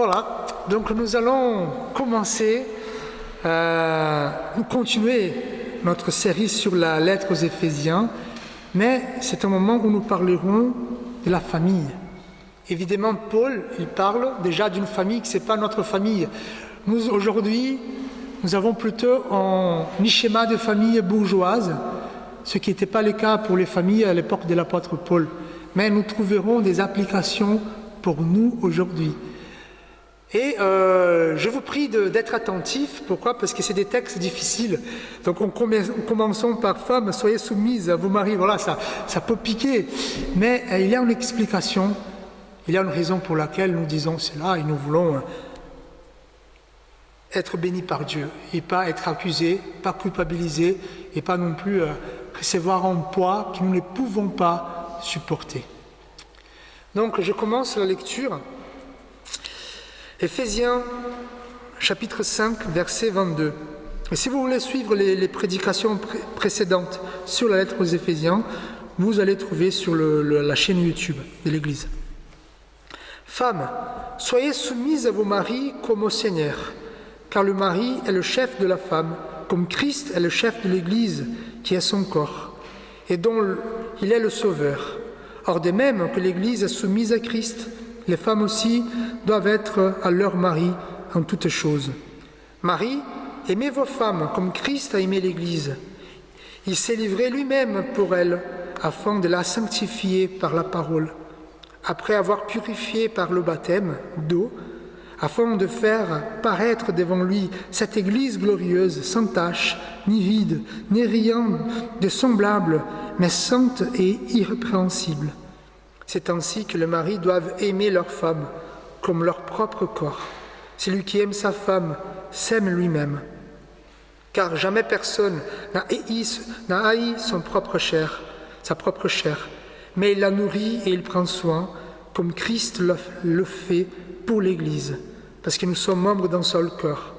Voilà, donc nous allons continuer notre série sur la lettre aux Éphésiens, mais c'est un moment où nous parlerons de la famille. Évidemment, Paul, il parle déjà d'une famille qui n'est pas notre famille. Nous, aujourd'hui, nous avons plutôt un schéma de famille bourgeoise, ce qui n'était pas le cas pour les familles à l'époque de l'apôtre Paul. Mais nous trouverons des applications pour nous aujourd'hui. Et je vous prie d'être attentifs. Pourquoi ? Parce que c'est des textes difficiles. Donc commençons par femmes, soyez soumises à vos maris. Voilà, ça peut piquer. Mais il y a une explication, il y a une raison pour laquelle nous disons cela et nous voulons être bénis par Dieu et pas être accusés, pas culpabilisés et pas non plus recevoir un poids que nous ne pouvons pas supporter. Donc je commence la lecture. Éphésiens, chapitre 5, verset 22. Et si vous voulez suivre les prédications précédentes sur la lettre aux Éphésiens, vous allez trouver sur la chaîne YouTube de l'Église. Femmes, soyez soumises à vos maris comme au Seigneur, car le mari est le chef de la femme, comme Christ est le chef de l'Église, qui est son corps, et dont il est le sauveur. Or, de même que l'Église est soumise à Christ, les femmes aussi doivent être à leur mari en toutes choses. Maris, aimez vos femmes comme Christ a aimé l'Église. Il s'est livré lui-même pour elle, afin de la sanctifier par la parole, après avoir purifié par le baptême d'eau, afin de faire paraître devant lui cette Église glorieuse, sans tache, ni vide, ni rien de semblable, mais sainte et irrépréhensible. C'est ainsi que les maris doivent aimer leur femme comme leur propre corps. Celui qui aime sa femme s'aime lui-même. Car jamais personne n'a haï sa propre chair, mais il la nourrit et il prend soin, comme Christ le fait pour l'Église, parce que nous sommes membres d'un seul corps.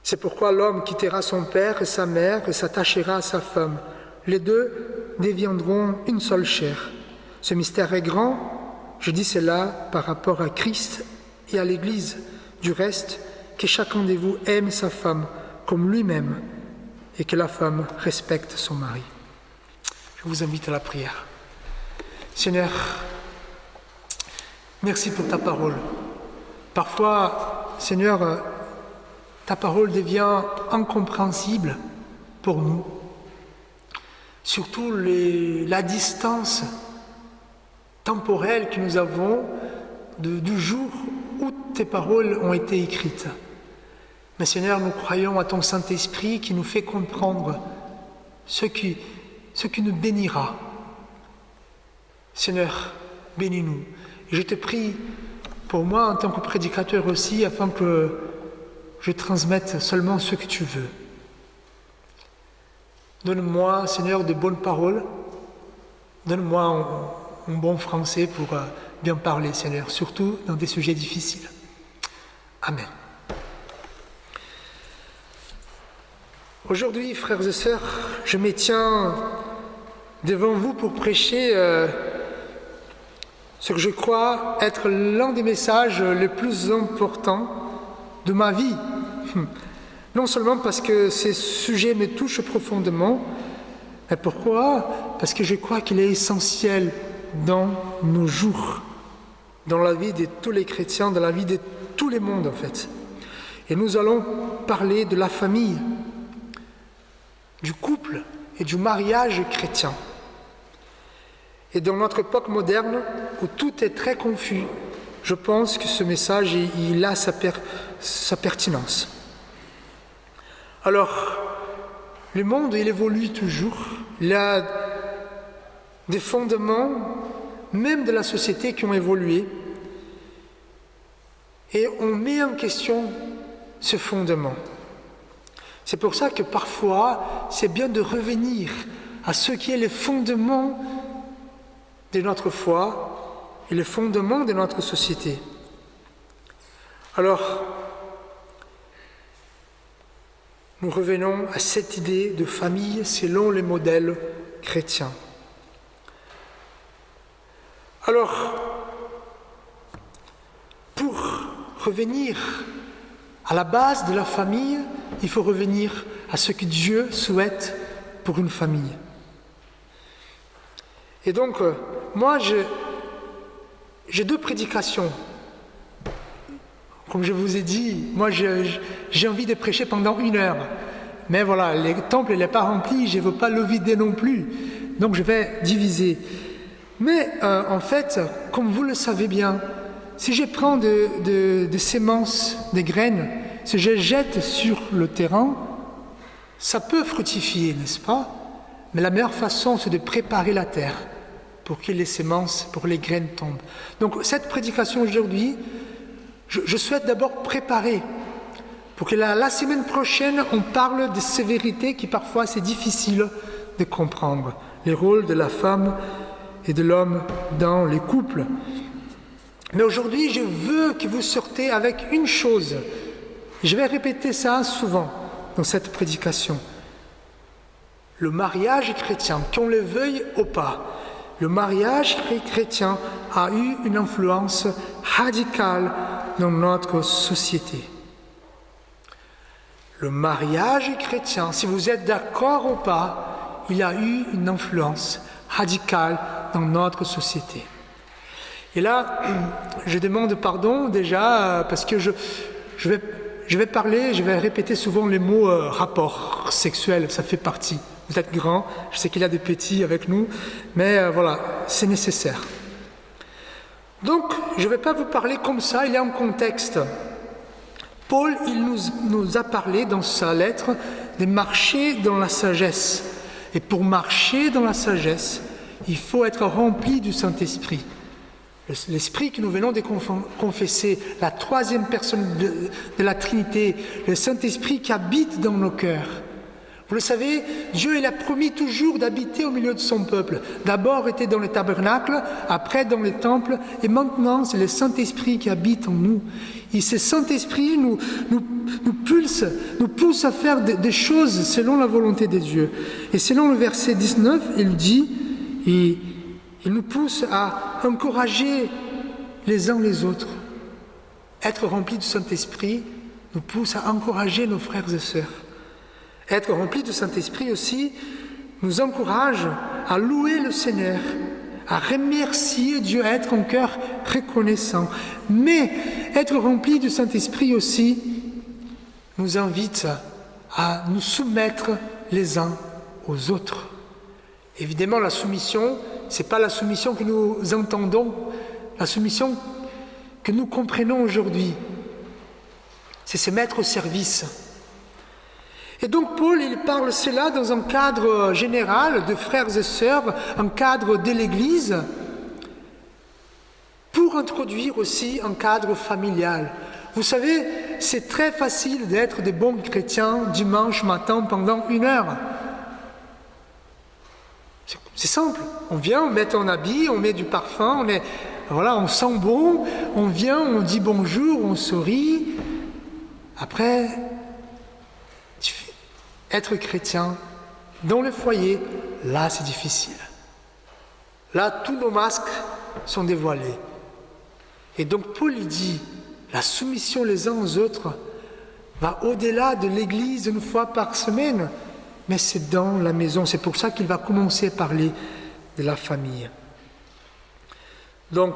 C'est pourquoi l'homme quittera son père et sa mère et s'attachera à sa femme. Les deux deviendront une seule chair. Ce mystère est grand, je dis cela par rapport à Christ et à l'Église. Du reste, que chacun de vous aime sa femme comme lui-même et que la femme respecte son mari. Je vous invite à la prière. Seigneur, merci pour ta parole. Parfois, Seigneur, ta parole devient incompréhensible pour nous. Surtout la distance temporelle que nous avons du jour où tes paroles ont été écrites. Mais Seigneur, nous croyons à ton Saint-Esprit qui nous fait comprendre ce qui nous bénira. Seigneur, bénis-nous. Et je te prie pour moi en tant que prédicateur aussi, afin que je transmette seulement ce que tu veux. Donne-moi, Seigneur, de bonnes paroles. Donne-moi un bon français pour bien parler, Seigneur, surtout dans des sujets difficiles. Amen. Aujourd'hui, frères et sœurs, je me tiens devant vous pour prêcher ce que je crois être l'un des messages les plus importants de ma vie. Non seulement parce que ces sujets me touchent profondément, mais pourquoi ? Parce que je crois qu'il est essentiel dans nos jours, dans la vie de tous les chrétiens, dans la vie de tous les mondes en fait. Et nous allons parler de la famille, du couple et du mariage chrétien. Et dans notre époque moderne, où tout est très confus, je pense que ce message, il a sa pertinence. Alors, le monde, il évolue toujours. Il y a des fondements, même de la société, qui ont évolué. Et on met en question ce fondement. C'est pour ça que parfois, c'est bien de revenir à ce qui est le fondement de notre foi et le fondement de notre société. Alors, nous revenons à cette idée de famille selon les modèles chrétiens. Alors, pour revenir à la base de la famille, il faut revenir à ce que Dieu souhaite pour une famille. Et donc, moi, j'ai 2 prédications. Comme je vous ai dit, moi, j'ai envie de prêcher pendant 1 heure. Mais voilà, le temple n'est pas rempli, je ne veux pas le vider non plus. Donc, je vais diviser. Mais en fait, comme vous le savez bien, si je prends des semences, des graines, si je jette sur le terrain, ça peut fructifier, n'est-ce pas? Mais la meilleure façon, c'est de préparer la terre pour que les semences, pour les graines tombent. Donc cette prédication aujourd'hui, je souhaite d'abord préparer pour que la semaine prochaine, on parle de ces vérités qui parfois c'est difficile de comprendre. Les rôles de la femme et de l'homme dans les couples. Mais aujourd'hui, je veux que vous sortez avec une chose. Je vais répéter ça souvent dans cette prédication. Le mariage chrétien, qu'on le veuille ou pas, le mariage chrétien a eu une influence radicale dans notre société. Le mariage chrétien, si vous êtes d'accord ou pas, il a eu une influence radicale dans notre société. Et là, je demande pardon déjà parce que je vais parler, je vais répéter souvent les mots rapport sexuel, ça fait partie. Vous êtes grands, je sais qu'il y a des petits avec nous, mais voilà, c'est nécessaire. Donc, je ne vais pas vous parler comme ça, il y a un contexte. Paul, il nous a parlé dans sa lettre de marcher dans la sagesse. Et pour marcher dans la sagesse, il faut être rempli du Saint-Esprit. L'Esprit que nous venons de confesser, la 3e personne de la Trinité, le Saint-Esprit qui habite dans nos cœurs. Vous le savez, Dieu il a promis toujours d'habiter au milieu de son peuple. D'abord était dans le tabernacle, après dans les temples, et maintenant c'est le Saint-Esprit qui habite en nous. Et ce Saint-Esprit nous pousse à faire des choses selon la volonté de Dieu. Et selon le verset 19, il dit, et il nous pousse à encourager les uns les autres. Être rempli du Saint-Esprit nous pousse à encourager nos frères et sœurs. Être rempli du Saint-Esprit aussi nous encourage à louer le Seigneur, à remercier Dieu, à être en cœur reconnaissant. Mais être rempli du Saint-Esprit aussi nous invite à nous soumettre les uns aux autres. Évidemment, la soumission, ce n'est pas la soumission que nous entendons, la soumission que nous comprenons aujourd'hui. C'est se mettre au service. Et donc Paul, il parle cela dans un cadre général de frères et sœurs, un cadre de l'Église, pour introduire aussi un cadre familial. Vous savez, c'est très facile d'être des bons chrétiens dimanche matin pendant 1 heure. C'est simple. On vient, on met un habit, on met du parfum, on sent bon, on vient, on dit bonjour, on sourit. Après, être chrétien dans le foyer, là c'est difficile. Là, tous nos masques sont dévoilés. Et donc Paul dit, la soumission les uns aux autres va au-delà de l'église 1 fois par semaine, mais c'est dans la maison. C'est pour ça qu'il va commencer à parler de la famille. Donc,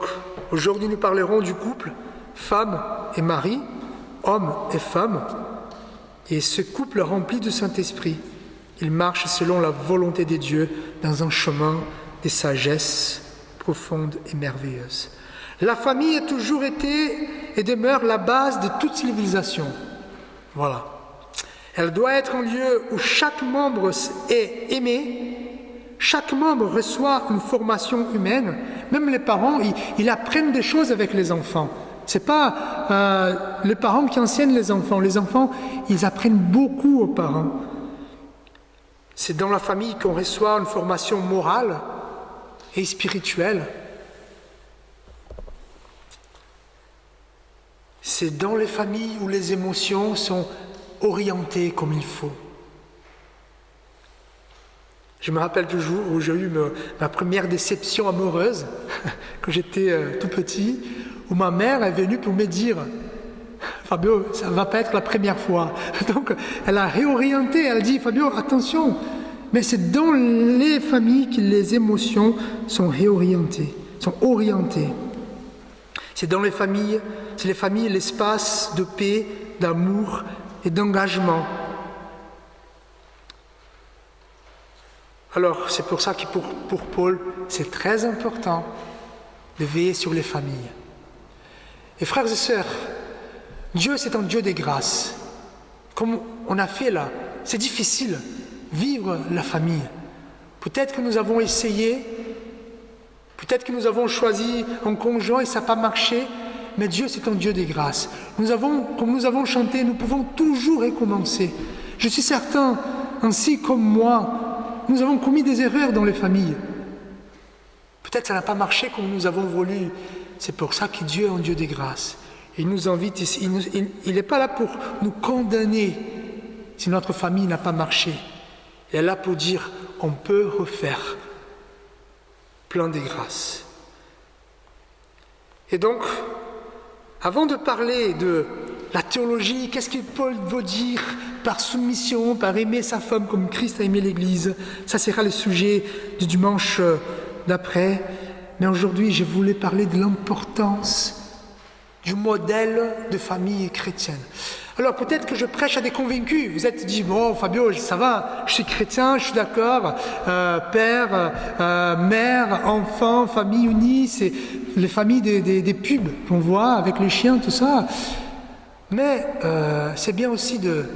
aujourd'hui nous parlerons du couple, femme et mari, homme et femme. Et ce couple rempli du Saint-Esprit, il marche selon la volonté de Dieu dans un chemin de sagesse profonde et merveilleuse. La famille a toujours été et demeure la base de toute civilisation. Voilà. Elle doit être un lieu où chaque membre est aimé, chaque membre reçoit une formation humaine. Même les parents, ils apprennent des choses avec les enfants. Ce n'est pas les parents qui enseignent les enfants. Les enfants, ils apprennent beaucoup aux parents. C'est dans la famille qu'on reçoit une formation morale et spirituelle. C'est dans les familles où les émotions sont orientées comme il faut. Je me rappelle toujours où j'ai eu ma première déception amoureuse, quand j'étais tout petit, où ma mère est venue pour me dire Fabio, ça ne va pas être la première fois. Donc, elle a réorienté, elle a dit, Fabio, attention, mais c'est dans les familles que les émotions sont réorientées, sont orientées. C'est dans les familles, l'espace de paix, d'amour et d'engagement. Alors, c'est pour ça que pour Paul, c'est très important de veiller sur les familles. Et frères et sœurs, Dieu, c'est un Dieu des grâces. Comme on a fait là, c'est difficile, vivre la famille. Peut-être que nous avons essayé, peut-être que nous avons choisi un conjoint et ça n'a pas marché, mais Dieu, c'est un Dieu des grâces. Comme nous avons chanté, nous pouvons toujours recommencer. Je suis certain, ainsi comme moi, nous avons commis des erreurs dans les familles. Peut-être que ça n'a pas marché comme nous avons voulu. C'est pour ça que Dieu est un Dieu des grâces. Il nous invite ici. Il n'est pas là pour nous condamner si notre famille n'a pas marché. Il est là pour dire on peut refaire plein de grâces. Et donc, avant de parler de la théologie, qu'est-ce que Paul veut dire par soumission, par aimer sa femme comme Christ a aimé l'Église? Ça sera le sujet du dimanche d'après. Mais aujourd'hui, je voulais parler de l'importance du modèle de famille chrétienne. Alors peut-être que je prêche à des convaincus. Vous êtes dit, bon Fabio, ça va, je suis chrétien, je suis d'accord, père, mère, enfant, famille unie, c'est les familles des pubs qu'on voit avec les chiens, tout ça. Mais c'est bien aussi de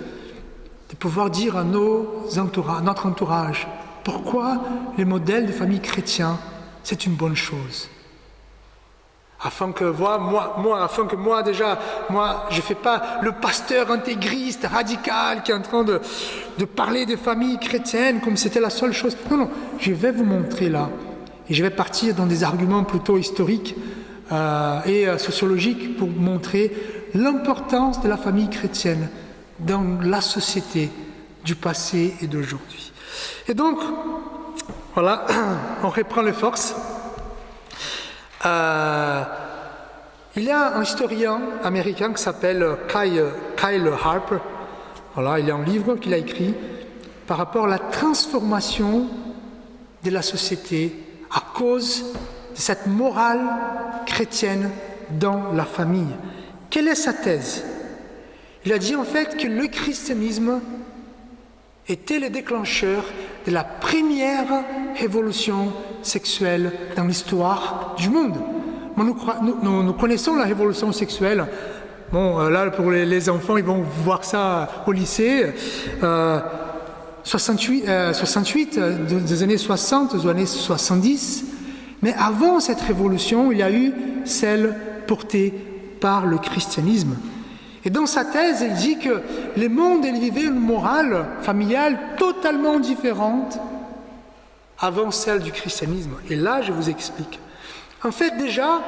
pouvoir dire à notre entourage, pourquoi les modèles de famille chrétiens, c'est une bonne chose. Afin que moi, je ne fais pas le pasteur intégriste, radical, qui est en train de parler de famille chrétienne comme c'était la seule chose. Non, je vais vous montrer là. Et je vais partir dans des arguments plutôt historiques et sociologiques pour montrer l'importance de la famille chrétienne dans la société du passé et d'aujourd'hui. Et donc, voilà, on reprend les forces. Il y a un historien américain qui s'appelle Kyle Harper. Voilà, il y a un livre qu'il a écrit par rapport à la transformation de la société à cause de cette morale chrétienne dans la famille. Quelle est sa thèse? Il a dit en fait que le christianisme était le déclencheur de la première révolution sexuelle dans l'histoire du monde. Nous connaissons la révolution sexuelle. Bon, là, pour les enfants, ils vont voir ça au lycée. 68, des années 60 aux années 70. Mais avant cette révolution, il y a eu celle portée par le christianisme. Et dans sa thèse, il dit que le monde vivait une morale familiale totalement différente avant celle du christianisme. Et là, je vous explique. En fait, déjà,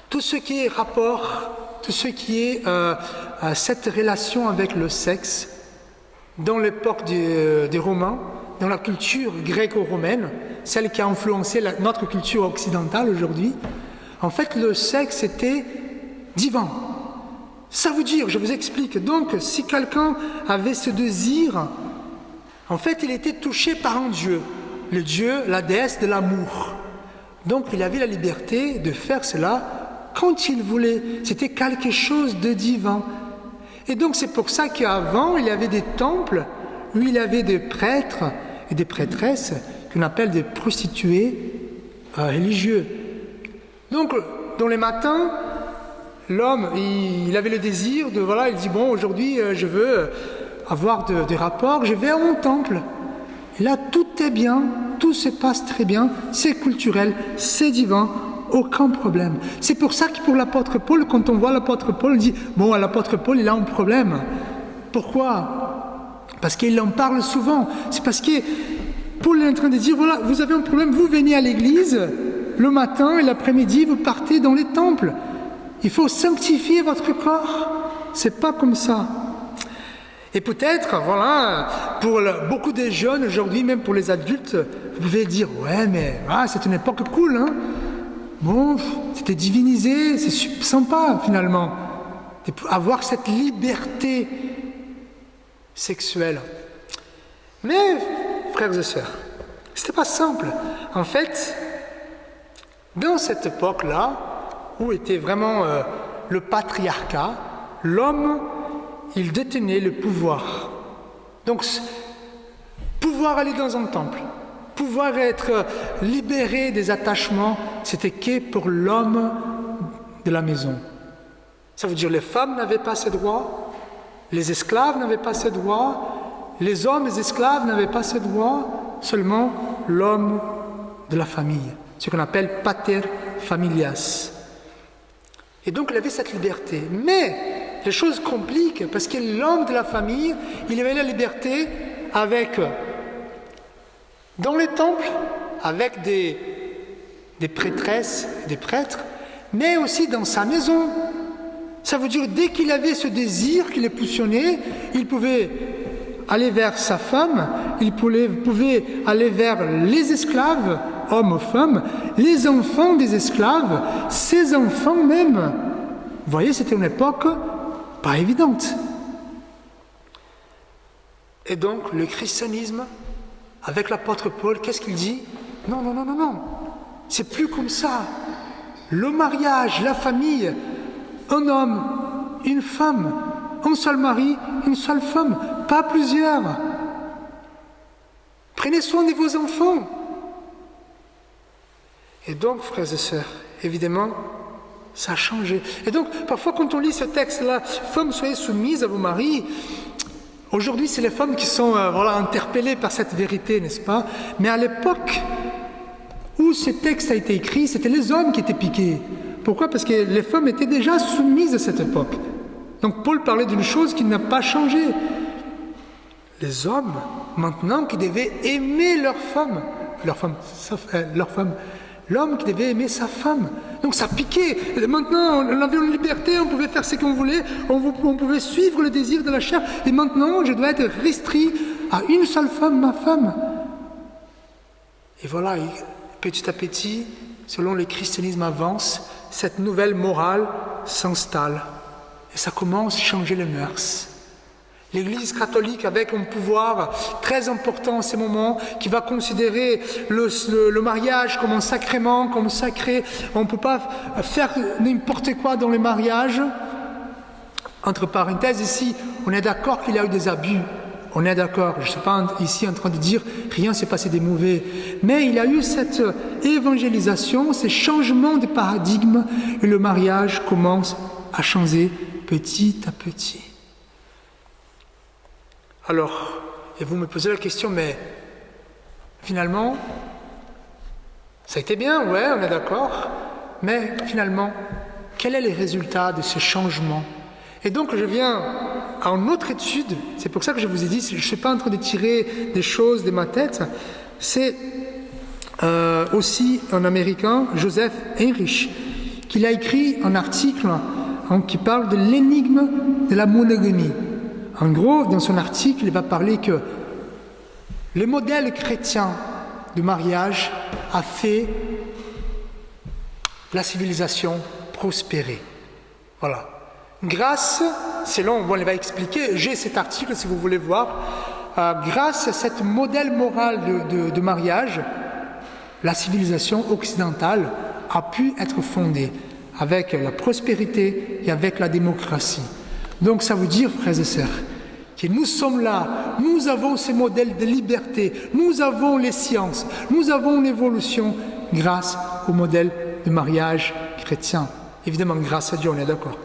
tout ce qui est rapport, tout ce qui est cette relation avec le sexe, dans l'époque des Romains, dans la culture gréco-romaine, celle qui a influencé notre culture occidentale aujourd'hui, en fait, le sexe était divin. Ça veut dire, je vous explique, donc, si quelqu'un avait ce désir, en fait, il était touché par un dieu, le dieu, la déesse de l'amour. Donc, il avait la liberté de faire cela quand il voulait. C'était quelque chose de divin. Et donc, c'est pour ça qu'avant, il y avait des temples où il y avait des prêtres et des prêtresses qu'on appelle des prostituées religieux. Donc, dans les matins, l'homme, il avait le désir de, voilà, il dit, bon, aujourd'hui, je veux avoir des rapports, je vais à mon temple. Et là, tout est bien, tout se passe très bien, c'est culturel, c'est divin, aucun problème. C'est pour ça que pour l'apôtre Paul, quand on voit l'apôtre Paul, on dit, bon, l'apôtre Paul, il a un problème. Pourquoi? Parce qu'il en parle souvent. C'est parce que Paul est en train de dire, voilà, vous avez un problème, vous venez à l'église, le matin et l'après-midi, vous partez dans les temples. Il faut sanctifier votre corps. C'est pas comme ça. Et peut-être, voilà, pour beaucoup de jeunes aujourd'hui, même pour les adultes, vous pouvez dire, ouais, mais c'est une époque cool, hein. Bon, c'était divinisé, c'est sympa finalement. avoir cette liberté sexuelle. Mais, frères et sœurs, c'était pas simple. En fait, dans cette époque-là, où était vraiment le patriarcat, l'homme, il détenait le pouvoir. Donc, pouvoir aller dans un temple, pouvoir être libéré des attachements, c'était que pour l'homme de la maison. Ça veut dire les femmes n'avaient pas ces droits, les esclaves n'avaient pas ces droits, les hommes, les esclaves n'avaient pas ces droits, seulement l'homme de la famille, ce qu'on appelle pater familias. Et donc il avait cette liberté. Mais les choses compliquent parce que l'homme de la famille, il avait la liberté avec, dans les temples, avec des prêtresses, des prêtres, mais aussi dans sa maison. Ça veut dire dès qu'il avait ce désir qui le poussonnait, il pouvait aller vers sa femme, il pouvait aller vers les esclaves, hommes ou femmes, les enfants des esclaves, ses enfants même. Vous voyez, c'était une époque pas évidente. Et donc, le christianisme, avec l'apôtre Paul, qu'est-ce qu'il dit? Non, non, non, non, non. C'est plus comme ça. Le mariage, la famille, un homme, une femme, un seul mari, une seule femme, pas plusieurs. Prenez soin de vos enfants. Et donc, frères et sœurs, évidemment, ça a changé. Et donc, parfois, quand on lit ce texte-là, femmes, soyez soumises à vos maris. Aujourd'hui, c'est les femmes qui sont interpellées par cette vérité, n'est-ce pas? Mais à l'époque où ce texte a été écrit, c'était les hommes qui étaient piqués. Pourquoi? Parce que les femmes étaient déjà soumises à cette époque. Donc Paul parlait d'une chose qui n'a pas changé. Les hommes, maintenant, qui devaient aimer leur femme, l'homme qui devait aimer sa femme. Donc ça piquait. Et maintenant, on avait une liberté, on pouvait faire ce qu'on voulait, on pouvait suivre le désir de la chair. Et maintenant, je dois être restreint à une seule femme, ma femme. Et voilà, petit à petit, selon le christianisme avance, cette nouvelle morale s'installe. Et ça commence à changer les mœurs. L'Église catholique, avec un pouvoir très important en ces moments, qui va considérer le mariage comme un sacrement, comme sacré. On ne peut pas faire n'importe quoi dans les mariages. Entre parenthèses, ici, on est d'accord qu'il y a eu des abus. On est d'accord. Je ne suis pas ici en train de dire rien ne s'est passé des mauvais. Mais il y a eu cette évangélisation, ces changements de paradigme, et le mariage commence à changer petit à petit. Alors, et vous me posez la question, mais finalement, ça a été bien, ouais, on est d'accord, mais finalement, quel est le résultat de ce changement? Et donc, je viens à une autre étude, c'est pour ça que je vous ai dit, je ne suis pas en train de tirer des choses de ma tête, c'est aussi un Américain, Joseph Heinrich, qui a écrit un article qui parle de l'énigme de la monogamie. En gros, dans son article, il va parler que le modèle chrétien du mariage a fait la civilisation prospérer. Voilà. Grâce, selon, il va expliquer, j'ai cet article si vous voulez voir, grâce à ce modèle moral de mariage, la civilisation occidentale a pu être fondée avec la prospérité et avec la démocratie. Donc ça veut dire, frères et sœurs, que nous sommes là, nous avons ces modèles de liberté, nous avons les sciences, nous avons l'évolution grâce au modèle de mariage chrétien. Évidemment, grâce à Dieu, on est d'accord.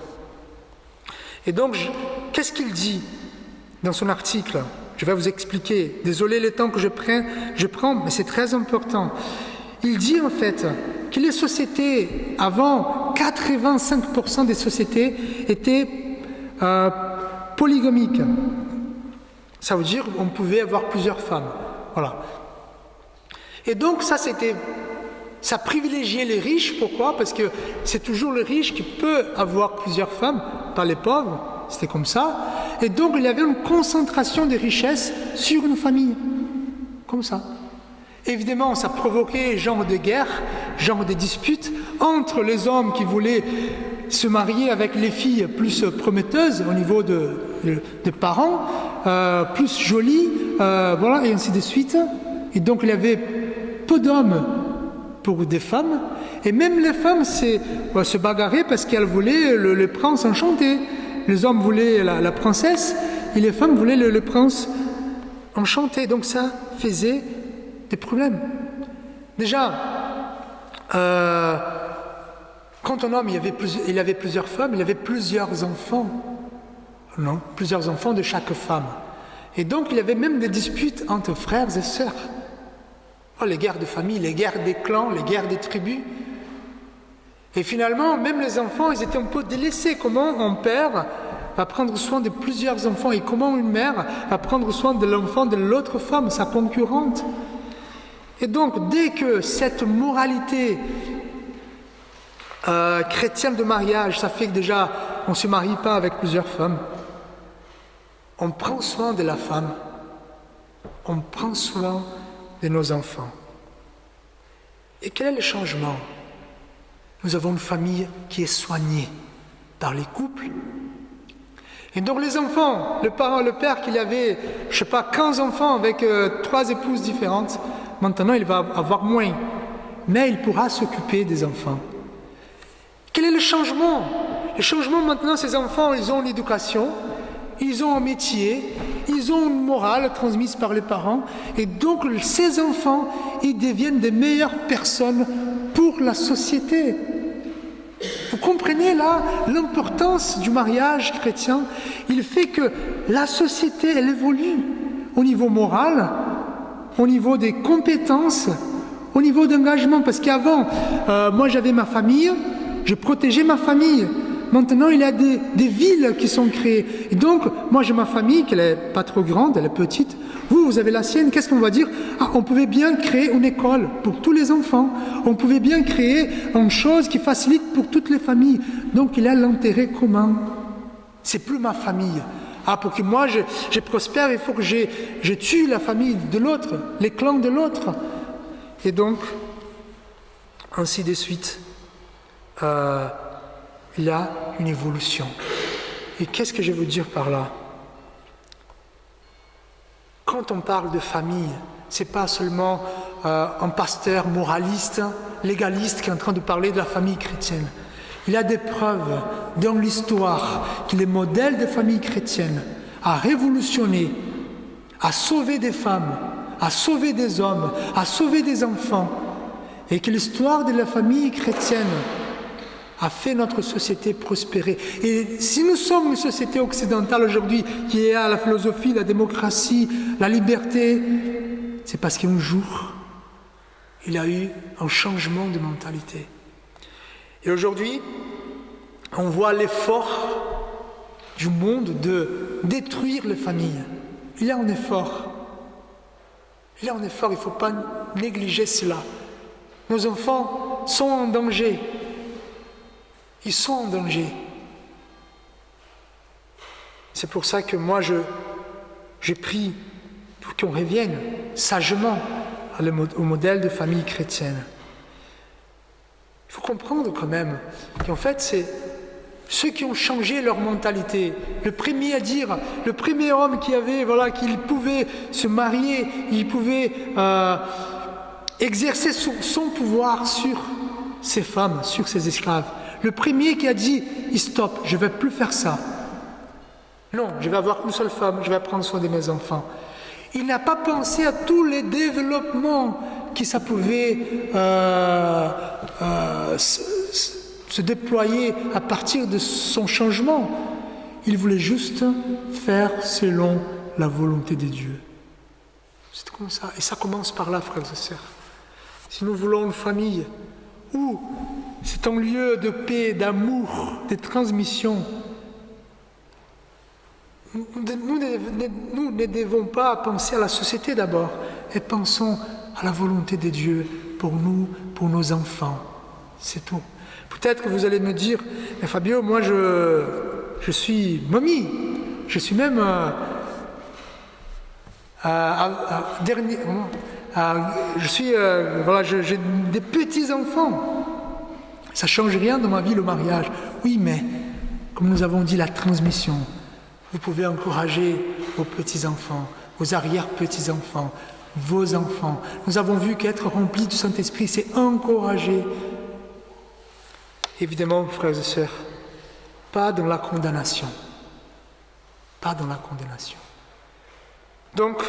Et donc, qu'est-ce qu'il dit dans son article? Je vais vous expliquer. Désolé le temps que je prends, mais c'est très important. Il dit en fait que les sociétés, avant, 85% des sociétés étaient polygamique. Ça veut dire qu'on pouvait avoir plusieurs femmes. Voilà. Et donc ça privilégiait les riches. Pourquoi? Parce que c'est toujours le riche qui peut avoir plusieurs femmes, pas les pauvres. C'était comme ça. Et donc il y avait une concentration des richesses sur une famille. Comme ça. Évidemment, ça provoquait genre de guerre, genre de disputes entre les hommes qui voulaient se marier avec les filles plus prometteuses au niveau des parents, plus jolies, voilà, et ainsi de suite. Et donc il y avait peu d'hommes pour des femmes, et même les femmes se bagarraient parce qu'elles voulaient le prince enchanté. Les hommes voulaient la princesse, et les femmes voulaient le prince enchanté. Donc ça faisait des problèmes. Déjà, quand un homme il avait plusieurs femmes, il avait plusieurs enfants. Non, plusieurs enfants de chaque femme. Et donc il y avait même des disputes entre frères et sœurs. Oh, les guerres de famille, les guerres des clans, les guerres des tribus. Et finalement, même les enfants, ils étaient un peu délaissés. Comment un père va prendre soin de plusieurs enfants et comment une mère va prendre soin de l'enfant de l'autre femme, sa concurrente. Et donc, dès que cette moralité chrétienne de mariage, ça fait que déjà, on ne se marie pas avec plusieurs femmes, on prend soin de la femme, on prend soin de nos enfants. Et quel est le changement? Nous avons une famille qui est soignée par les couples. Et donc les enfants, le père qui avait, 15 enfants avec 3 épouses différentes, maintenant il va avoir moins. Mais il pourra s'occuper des enfants. Quel est le changement? Le changement maintenant, ces enfants, ils ont une éducation, ils ont un métier, ils ont une morale transmise par les parents, et donc ces enfants, ils deviennent des meilleures personnes pour la société. Vous comprenez là l'importance du mariage chrétien? Il fait que la société, elle évolue au niveau moral, au niveau des compétences, au niveau d'engagement. Parce qu'avant, moi j'avais ma famille, je protégeais ma famille. Maintenant, il y a des villes qui sont créées. Et donc, moi j'ai ma famille, qui n'est pas trop grande, elle est petite. Vous avez la sienne, qu'est-ce qu'on va dire? On pouvait bien créer une école pour tous les enfants. On pouvait bien créer une chose qui facilite pour toutes les familles. Donc, il y a l'intérêt commun. C'est plus ma famille. Pour que moi, je prospère, il faut que je tue la famille de l'autre, les clans de l'autre. Et donc, ainsi de suite. Il y a une évolution. Et qu'est-ce que je veux dire par là? Quand on parle de famille, ce n'est pas seulement un pasteur moraliste, légaliste qui est en train de parler de la famille chrétienne. Il y a des preuves dans l'histoire que les modèles de famille chrétienne a révolutionné, a sauvé des femmes, a sauvé des hommes, a sauvé des enfants, et que l'histoire de la famille chrétienne a fait notre société prospérer. Et si nous sommes une société occidentale aujourd'hui qui a la philosophie, la démocratie, la liberté, c'est parce qu'un jour, il y a eu un changement de mentalité. Et aujourd'hui, on voit l'effort du monde de détruire les familles. Il y a un effort. Il y a un effort, il ne faut pas négliger cela. Nos enfants sont en danger. Ils sont en danger. C'est pour ça que moi, j'ai pris pour qu'on revienne sagement au modèle de famille chrétienne. Il faut comprendre quand même qu'en fait, c'est ceux qui ont changé leur mentalité. Le premier à dire, le premier homme qu'il pouvait se marier, il pouvait exercer son pouvoir sur ses femmes, sur ses esclaves. Le premier qui a dit « Stop, je ne vais plus faire ça. Non, je vais avoir une seule femme, je vais prendre soin de mes enfants. » Il n'a pas pensé à tous les développements que ça pouvait se déployer à partir de son changement. Il voulait juste faire selon la volonté de Dieu. C'est comme ça. Et ça commence par là, frères et sœurs. Si nous voulons une famille où c'est un lieu de paix, d'amour, de transmission, nous ne devons pas penser à la société d'abord, et pensons à la volonté de Dieu pour nous, pour nos enfants. C'est tout. Peut-être que vous allez me dire, mais Fabio, moi je suis mamie, je suis même j'ai des petits-enfants. Ça ne change rien dans ma vie, le mariage. Oui, mais comme nous avons dit, la transmission. Vous pouvez encourager vos petits-enfants, vos arrière-petits-enfants, vos enfants. Nous avons vu qu'être rempli du Saint-Esprit, c'est encourager. Évidemment, frères et sœurs, pas dans la condamnation. Pas dans la condamnation. Donc,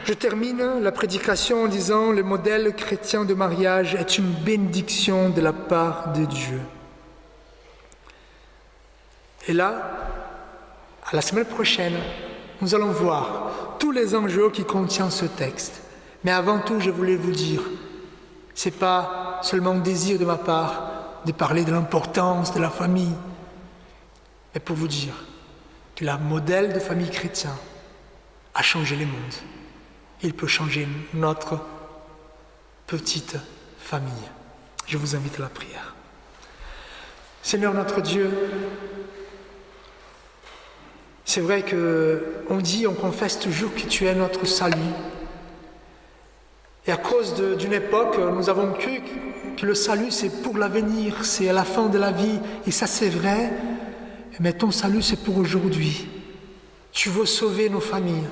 je termine la prédication en disant le modèle chrétien de mariage est une bénédiction de la part de Dieu. Et là, à la semaine prochaine, nous allons voir tous les enjeux qui contient ce texte. Mais avant tout, je voulais vous dire, ce n'est pas seulement un désir de ma part de parler de l'importance de la famille, mais pour vous dire que le modèle de famille chrétien a changé le monde. Il peut changer notre petite famille. Je vous invite à la prière. Seigneur notre Dieu, c'est vrai qu'on dit, on confesse toujours que tu es notre salut. Et à cause d'une époque, nous avons cru que le salut c'est pour l'avenir, c'est à la fin de la vie. Et ça c'est vrai, mais ton salut c'est pour aujourd'hui. Tu veux sauver nos familles,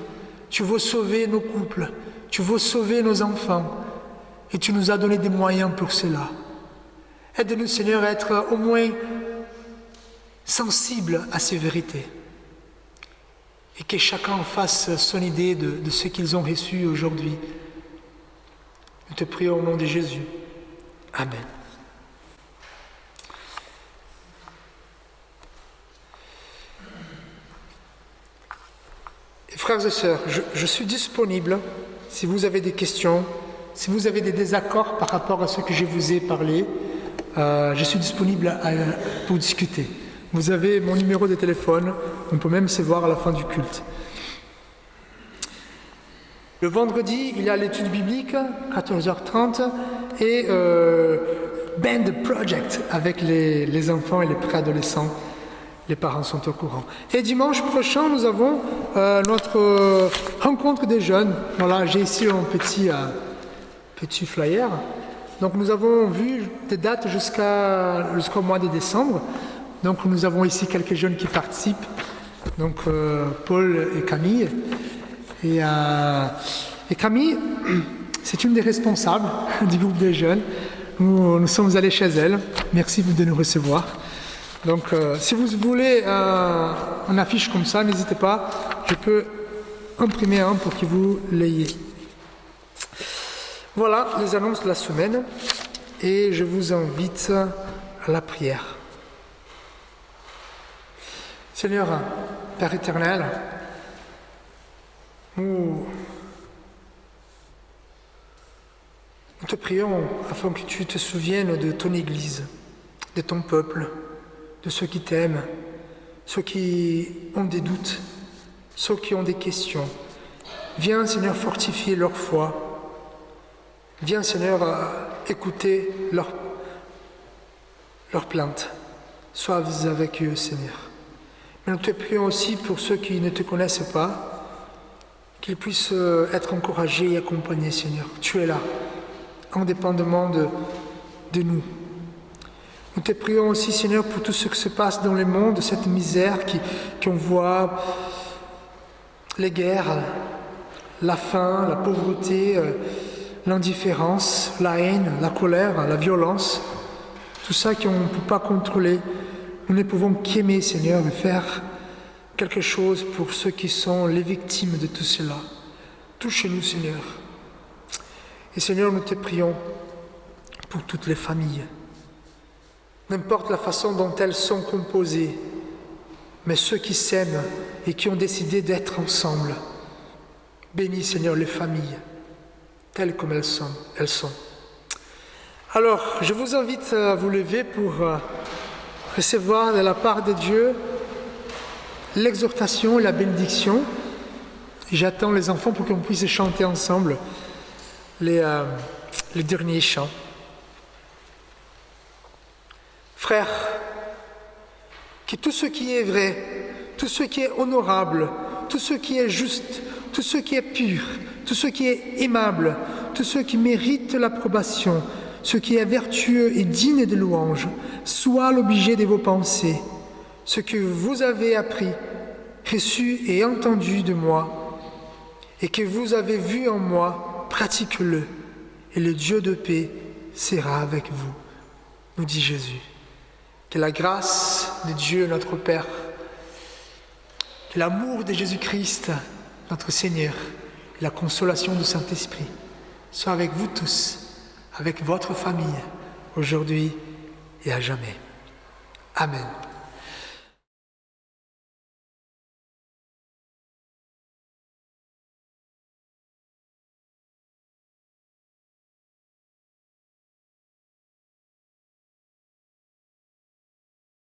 tu veux sauver nos couples, tu veux sauver nos enfants. Et tu nous as donné des moyens pour cela. Aide-nous Seigneur à être au moins sensibles à ces vérités. Et que chacun fasse son idée de ce qu'ils ont reçu aujourd'hui. Nous te prions au nom de Jésus. Amen. Et frères et sœurs, je suis disponible si vous avez des questions, si vous avez des désaccords par rapport à ce que je vous ai parlé. Je suis disponible pour discuter. Vous avez mon numéro de téléphone, on peut même se voir à la fin du culte. Le vendredi, il y a l'étude biblique, 14h30, et Band Project avec les enfants et les préadolescents. Les parents sont au courant. Et dimanche prochain, nous avons notre rencontre des jeunes. Voilà, j'ai ici un petit flyer. Donc nous avons vu des dates jusqu'au mois de décembre. Donc nous avons ici quelques jeunes qui participent, donc Paul et Camille. Et Camille, c'est une des responsables du groupe des jeunes. Nous sommes allés chez elle. Merci de nous recevoir. Donc si vous voulez une affiche comme ça, n'hésitez pas. Je peux imprimer un pour que vous l'ayez. Voilà les annonces de la semaine. Et je vous invite à la prière. Seigneur, Père éternel, nous te prions afin que tu te souviennes de ton Église, de ton peuple, de ceux qui t'aiment, ceux qui ont des doutes, ceux qui ont des questions. Viens, Seigneur, fortifier leur foi. Viens, Seigneur, écouter leurs plaintes. Sois avec eux, Seigneur. Mais nous te prions aussi pour ceux qui ne te connaissent pas, qu'ils puissent être encouragés et accompagnés, Seigneur. Tu es là, indépendamment de nous. Nous te prions aussi, Seigneur, pour tout ce qui se passe dans le monde, cette misère qu'on voit, les guerres, la faim, la pauvreté, l'indifférence, la haine, la colère, la violence, tout ça qu'on ne peut pas contrôler. Nous ne pouvons qu'aimer, Seigneur, et faire quelque chose pour ceux qui sont les victimes de tout cela. Touche-nous, Seigneur. Et Seigneur, nous te prions pour toutes les familles. N'importe la façon dont elles sont composées, mais ceux qui s'aiment et qui ont décidé d'être ensemble. Bénis, Seigneur, les familles, telles comme elles sont. Alors, je vous invite à vous lever pour recevoir de la part de Dieu l'exhortation et la bénédiction. J'attends les enfants pour qu'on puisse chanter ensemble les derniers chants. Frères, que tout ce qui est vrai, tout ce qui est honorable, tout ce qui est juste, tout ce qui est pur, tout ce qui est aimable, tout ce qui mérite l'approbation, ce qui est vertueux et digne de louange, soit l'objet de vos pensées. Ce que vous avez appris, reçu et entendu de moi, et que vous avez vu en moi, pratiquez-le, et le Dieu de paix sera avec vous, nous dit Jésus. Que la grâce de Dieu, notre Père, que l'amour de Jésus-Christ, notre Seigneur, et la consolation du Saint-Esprit soient avec vous tous, avec votre famille, aujourd'hui et à jamais. Amen.